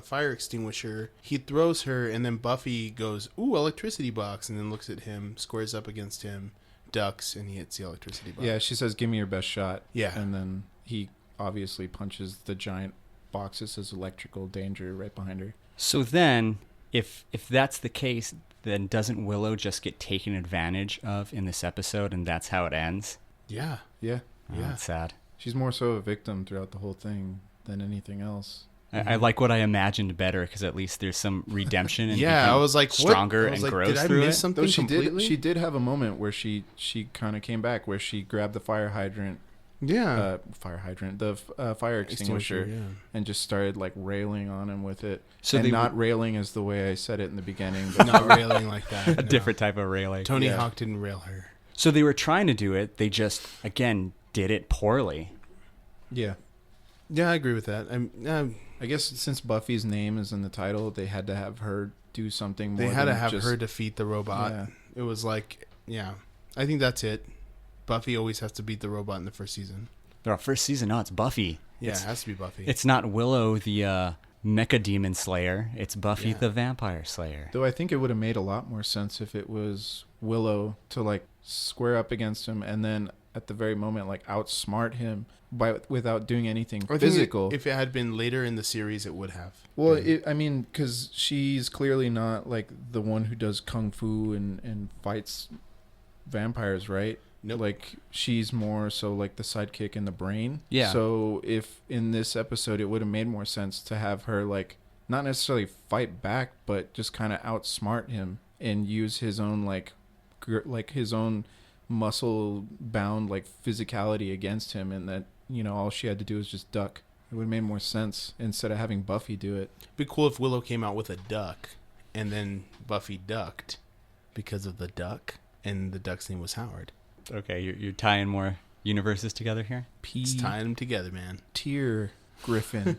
Speaker 1: fire extinguisher. He throws her, and then Buffy goes, "Ooh, electricity box," and then looks at him, squares up against him, ducks, and he hits the electricity box.
Speaker 3: Yeah, she says, "Give me your best shot."
Speaker 1: Yeah.
Speaker 3: And then he obviously punches the giant box that says electrical danger right behind her.
Speaker 2: So then, if that's the case, then doesn't Willow just get taken advantage of in this episode, and that's how it ends?
Speaker 1: Yeah.
Speaker 3: Yeah.
Speaker 2: Oh,
Speaker 1: Yeah.
Speaker 2: that's sad.
Speaker 3: She's more so a victim throughout the whole thing than anything else.
Speaker 2: I like what I imagined better, because at least there's some redemption and
Speaker 1: Yeah, I was like, what?
Speaker 2: stronger
Speaker 1: I was
Speaker 2: and
Speaker 1: like,
Speaker 2: grows
Speaker 1: did I
Speaker 2: through
Speaker 1: miss
Speaker 2: it.
Speaker 1: something
Speaker 3: Though
Speaker 1: completely?
Speaker 3: she did have a moment where she kind of came back, where she grabbed the fire hydrant,
Speaker 1: Yeah.
Speaker 3: fire extinguisher,
Speaker 1: yeah.
Speaker 3: and just started like railing on him with it.
Speaker 2: So
Speaker 3: And
Speaker 2: they
Speaker 3: not railing as the way I said it in the beginning, but
Speaker 1: Not railing like that.
Speaker 2: a
Speaker 1: no.
Speaker 2: different type of railing.
Speaker 1: Tony
Speaker 3: Yeah.
Speaker 1: Hawk didn't rail her.
Speaker 2: So they were trying to do it. They just, again, did it poorly.
Speaker 3: yeah.
Speaker 1: Yeah, I agree with that.
Speaker 3: I guess since Buffy's name is in the title, they had to have her do something more.
Speaker 1: They had to
Speaker 3: than
Speaker 1: have
Speaker 3: just,
Speaker 1: her defeat the robot.
Speaker 3: Yeah.
Speaker 1: It was like, yeah. I think that's it. Buffy always has to beat the robot in the first season.
Speaker 2: Our first season, no, it's Buffy.
Speaker 1: Yeah, it has to be Buffy.
Speaker 2: It's not Willow, the mecha demon slayer. It's Buffy,
Speaker 1: Yeah.
Speaker 2: the vampire slayer.
Speaker 3: Though I think it would have made a lot more sense if it was Willow to like square up against him and then at the very moment like outsmart him without doing anything
Speaker 1: I think
Speaker 3: physical.
Speaker 1: if it had been later in the series, it would have.
Speaker 3: Well,
Speaker 1: been.
Speaker 3: I mean, because she's clearly not like the one who does kung fu and fights vampires, right?
Speaker 1: Nope.
Speaker 3: Like she's more so like the sidekick in the brain.
Speaker 2: Yeah.
Speaker 3: So if in this episode it would have made more sense to have her like not necessarily fight back, but just kind of outsmart him and use his own like his own muscle bound like physicality against him, and that all she had to do was just duck. It would have made more sense instead of having Buffy do it.
Speaker 1: It'd be cool if Willow came out with a duck, and then Buffy ducked because of the duck, and the duck's name was Howard.
Speaker 2: Okay, you're tying more universes together here?
Speaker 1: Just tying them together, man.
Speaker 3: Tier Griffin.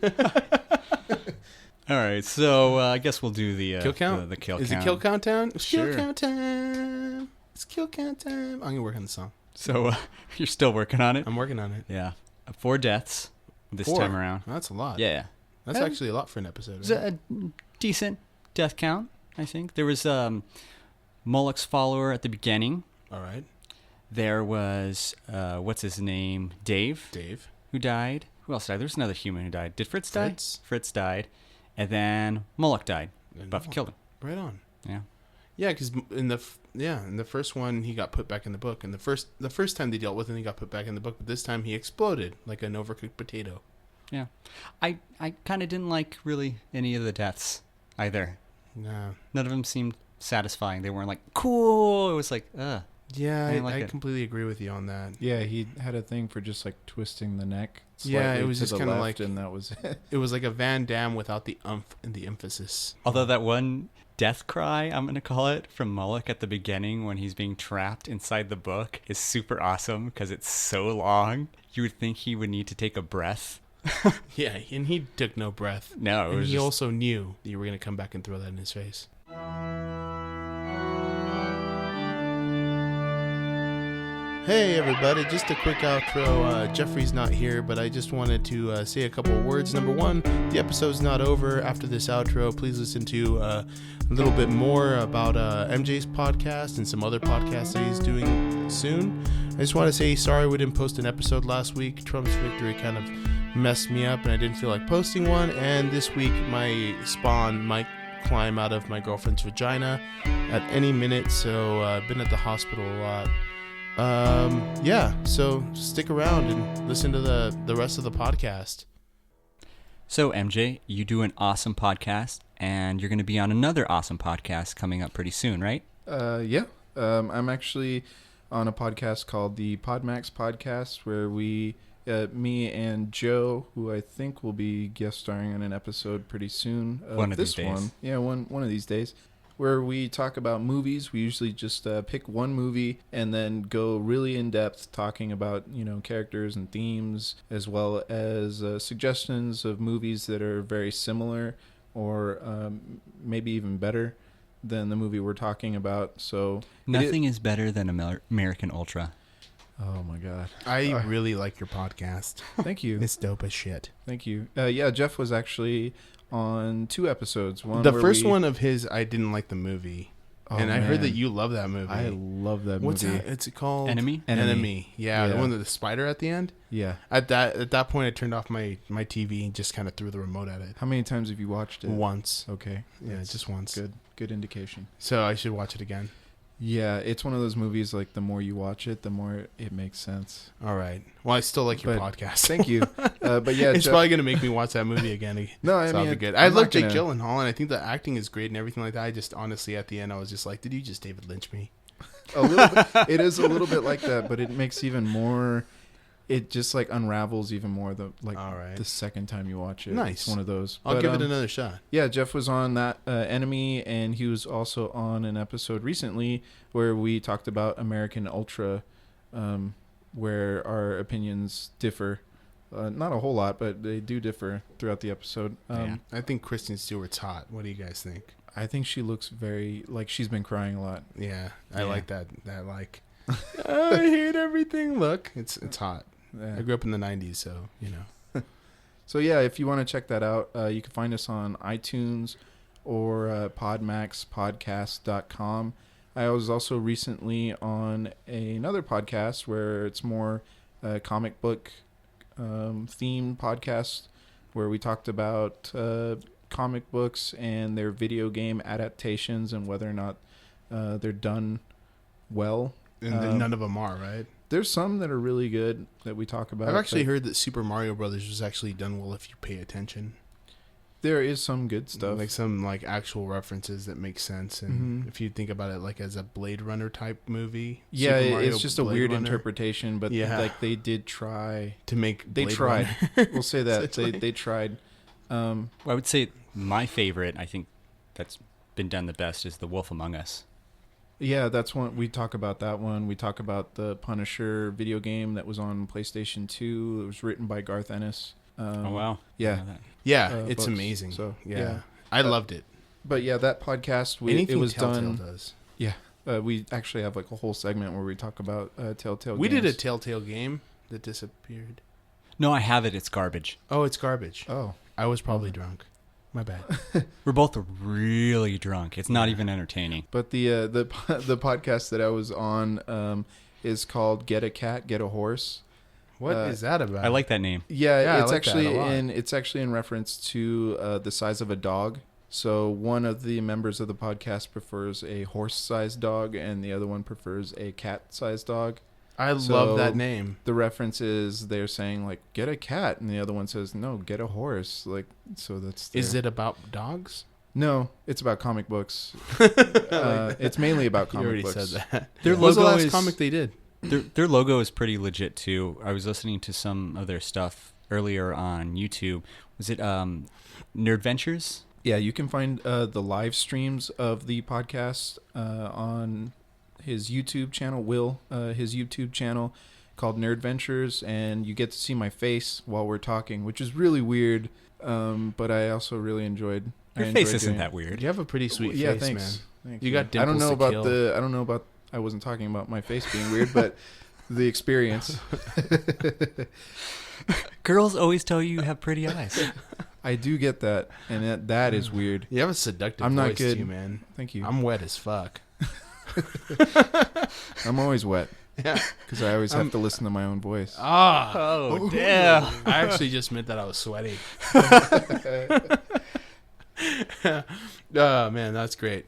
Speaker 2: All right, so I guess we'll do the
Speaker 1: Kill count?
Speaker 2: The kill
Speaker 1: Is
Speaker 2: count.
Speaker 1: it kill count time? It's
Speaker 2: Sure.
Speaker 1: kill count time. It's kill count time. I'm gonna work on the song.
Speaker 2: So you're still working on it?
Speaker 1: I'm working on it.
Speaker 2: Yeah. 4 deaths this
Speaker 1: 4.
Speaker 2: time around.
Speaker 1: That's a lot.
Speaker 2: Yeah.
Speaker 1: That's actually a lot for an episode.
Speaker 2: It was
Speaker 1: Right?
Speaker 2: a decent death count, I think. There was Moloch's follower at the beginning.
Speaker 1: All right.
Speaker 2: There was, what's his name? Dave,
Speaker 1: Dave.
Speaker 2: who died. Who else died? There was another human who died. Did Fritz die?
Speaker 1: Fritz.
Speaker 2: Fritz died. And then Moloch died.
Speaker 1: And
Speaker 2: Buffy killed him.
Speaker 1: Right on.
Speaker 2: Yeah.
Speaker 1: Yeah, because in the first one he got put back in the book, and the first time they dealt with him he got put back in the book, but this time he exploded like an overcooked potato.
Speaker 2: Yeah. I kind of didn't like really any of the deaths either.
Speaker 1: Nah.
Speaker 2: None of them seemed satisfying. They weren't like, cool. It was like, ugh.
Speaker 1: Yeah,
Speaker 2: I didn't like
Speaker 1: I
Speaker 2: it.
Speaker 1: completely agree with you on that.
Speaker 3: Yeah, he had a thing for just like twisting the neck.
Speaker 1: Yeah, it
Speaker 3: slightly
Speaker 1: was
Speaker 3: to
Speaker 1: just
Speaker 3: the
Speaker 1: kinda
Speaker 3: left,
Speaker 1: like-
Speaker 3: and that was it.
Speaker 1: It was like a Van Damme without the umph and the emphasis.
Speaker 2: Although that one death cry, I'm going to call it, from Moloch at the beginning when he's being trapped inside the book is super awesome because it's so long. You would think he would need to take a breath.
Speaker 1: Yeah, and he took no breath.
Speaker 2: No, it
Speaker 1: And
Speaker 2: was
Speaker 1: he
Speaker 2: just...
Speaker 1: also knew that you were going to come back and throw that in his face. Hey everybody, just a quick outro. Jeffrey's not here, but I just wanted to say a couple of words. Number one, the episode's not over. After this outro, please listen to a little bit more about MJ's podcast and some other podcasts that he's doing soon. I just want to say sorry we didn't post an episode last week. Trump's victory kind of messed me up and I didn't feel like posting one. And this week, my spawn might climb out of my girlfriend's vagina at any minute, so I've been at the hospital a lot. Yeah, so stick around and listen to the rest of the podcast.
Speaker 2: So, MJ, you do an awesome podcast, and you're going to be on another awesome podcast coming up pretty soon, right?
Speaker 3: Yeah. I'm actually on a podcast called the Podmax Podcast, where we, me and Joe, who I think will be guest starring on an episode pretty soon.
Speaker 2: One of
Speaker 3: this
Speaker 2: these days.
Speaker 3: one. Yeah, one of these days. Where we talk about movies. We usually just pick one movie and then go really in depth talking about, characters and themes, as well as suggestions of movies that are very similar or maybe even better than the movie we're talking about. So
Speaker 2: Nothing is better than American Ultra.
Speaker 3: Oh my God.
Speaker 1: I really like your podcast.
Speaker 3: Thank you.
Speaker 1: It's dope as shit.
Speaker 3: Thank you. Yeah, Jeff was actually on 2 episodes.
Speaker 1: The first one of his, I didn't like the movie. And I heard
Speaker 3: man.
Speaker 1: that you love that movie.
Speaker 3: I love that
Speaker 1: What's
Speaker 3: movie.
Speaker 1: that? It's called
Speaker 2: Enemy?
Speaker 1: Enemy. Yeah, the
Speaker 3: Yeah.
Speaker 1: one with the spider at the end.
Speaker 3: Yeah.
Speaker 1: At that point, I turned off my TV and just kind of threw the remote at it.
Speaker 3: How many times have you watched it?
Speaker 1: Once.
Speaker 3: Okay.
Speaker 1: Yeah,
Speaker 3: That's
Speaker 1: just once.
Speaker 3: Good indication.
Speaker 1: So I should watch it again.
Speaker 3: Yeah, it's one of those movies, like, the more you watch it, the more it makes sense.
Speaker 1: All right. Well, I still like your
Speaker 3: But
Speaker 1: podcast.
Speaker 3: Thank you. But yeah,
Speaker 1: It's
Speaker 3: Jeff,
Speaker 1: probably going to make me watch that movie again.
Speaker 3: No, I
Speaker 1: So
Speaker 3: mean,
Speaker 1: that'll be good.
Speaker 3: I'm
Speaker 1: I
Speaker 3: not
Speaker 1: love Jake
Speaker 3: gonna-
Speaker 1: Gyllenhaal, and I think the acting is great and everything like that. I just honestly, at the end, I was just like, did you just David Lynch me?
Speaker 3: a little bit, it is a little bit like that, but it makes even more. It just like unravels even more
Speaker 1: All right.
Speaker 3: the second time you watch it.
Speaker 1: Nice.
Speaker 3: It's one of those.
Speaker 1: I'll
Speaker 3: But,
Speaker 1: give it another shot.
Speaker 3: Yeah, Jeff was on that Enemy, and he was also on an episode recently where we talked about American Ultra, where our opinions differ. Not a whole lot, but they do differ throughout the episode.
Speaker 2: Yeah.
Speaker 1: I think Kristen Stewart's hot. What do you guys think?
Speaker 3: I think she looks very like she's been crying a lot.
Speaker 1: Yeah, I
Speaker 2: Yeah.
Speaker 1: like that. That like, I hate everything. Look, it's hot.
Speaker 3: Yeah.
Speaker 1: I grew up in the '90s, so you know.
Speaker 3: So yeah, if you want to check that out, you can find us on iTunes or podmaxpodcast.com. I was also recently on another podcast where it's more comic book themed podcast where we talked about comic books and their video game adaptations and whether or not they're done well.
Speaker 1: And none of them are, right?
Speaker 3: There's some that are really good that we talk about.
Speaker 1: I've actually
Speaker 3: but
Speaker 1: heard that Super Mario Brothers was actually done well if you pay attention.
Speaker 3: there is some good stuff.
Speaker 1: Like some like actual references that make sense, and
Speaker 3: Mhm.
Speaker 1: if you think about it like as a Blade Runner type movie,
Speaker 3: Yeah,
Speaker 1: Super Mario
Speaker 3: it's just a
Speaker 1: Blade
Speaker 3: weird
Speaker 1: Runner,
Speaker 3: interpretation, but
Speaker 1: Yeah.
Speaker 3: like they did try.
Speaker 1: to make.
Speaker 3: They
Speaker 1: Blade
Speaker 3: tried.
Speaker 1: Runner.
Speaker 3: We'll say that
Speaker 1: Essentially.
Speaker 3: they tried.
Speaker 2: Well, I would say my favorite, I think that's been done the best, is The Wolf Among Us.
Speaker 3: Yeah, that's one we talk about. That one we talk about the Punisher video game that was on PlayStation 2. It was written by Garth Ennis.
Speaker 2: Oh, wow.
Speaker 3: Yeah.
Speaker 2: Didn't know that.
Speaker 1: Yeah, it's
Speaker 3: books.
Speaker 1: amazing.
Speaker 3: So,
Speaker 1: yeah,
Speaker 3: yeah.
Speaker 1: I loved it.
Speaker 3: But yeah, that podcast it was
Speaker 1: Telltale
Speaker 3: done.
Speaker 1: does.
Speaker 3: Yeah, we actually have like a whole segment where we talk about Telltale.
Speaker 1: We
Speaker 3: games.
Speaker 1: did a Telltale game that disappeared.
Speaker 2: No, I have it. It's garbage.
Speaker 1: Oh, it's garbage.
Speaker 3: Oh,
Speaker 1: I was probably drunk. My bad.
Speaker 2: We're both really drunk. It's not even entertaining.
Speaker 3: but the podcast that I was on is called "Get a Cat, Get a Horse."
Speaker 1: What is that about?
Speaker 2: I like that name.
Speaker 3: Yeah,
Speaker 1: Yeah, I
Speaker 3: it's
Speaker 1: like that
Speaker 3: actually
Speaker 1: a lot.
Speaker 3: it's actually in reference to the size of a dog. So one of the members of the podcast prefers a horse-sized dog, and the other one prefers a cat-sized dog.
Speaker 1: I
Speaker 3: So-
Speaker 1: love that name.
Speaker 3: The reference is they're saying like "get a cat," and the other one says "No, get a horse." Like so that's
Speaker 1: Is it about dogs?
Speaker 3: No, it's about comic books. It's mainly about
Speaker 1: You
Speaker 3: comic
Speaker 1: already
Speaker 3: books.
Speaker 1: said that.
Speaker 2: Their
Speaker 1: What was the
Speaker 2: logo
Speaker 1: last
Speaker 2: is-
Speaker 1: comic they did?
Speaker 2: Their logo is pretty legit too. I was listening to some of their stuff earlier on YouTube. Was it Nerdventures?
Speaker 3: Yeah, you can find the live streams of the podcast on his YouTube channel, his YouTube channel called Nerdventures, and you get to see my face while we're talking, which is really weird, but I also really enjoyed.
Speaker 2: Your
Speaker 3: I
Speaker 2: face
Speaker 3: enjoyed
Speaker 2: isn't
Speaker 3: doing
Speaker 2: that weird.
Speaker 1: You have a pretty sweet
Speaker 3: yeah,
Speaker 1: face,
Speaker 3: thanks.
Speaker 1: man.
Speaker 3: Thank
Speaker 1: You got
Speaker 3: I don't
Speaker 1: dimples
Speaker 3: know
Speaker 1: to
Speaker 3: about
Speaker 1: kill.
Speaker 3: I don't know about. I wasn't talking about my face being weird, but the experience.
Speaker 2: Girls always tell you have pretty eyes.
Speaker 3: I do get that, and that is weird.
Speaker 1: You have a seductive
Speaker 3: I'm not
Speaker 1: voice
Speaker 3: good.
Speaker 1: too, man.
Speaker 3: Thank you.
Speaker 1: I'm wet as fuck.
Speaker 3: I'm always wet
Speaker 1: Yeah.
Speaker 3: because I always have to listen to my own voice.
Speaker 1: Ah.
Speaker 2: Oh, damn.
Speaker 1: I actually just meant that I was sweaty. Oh, man, that's great.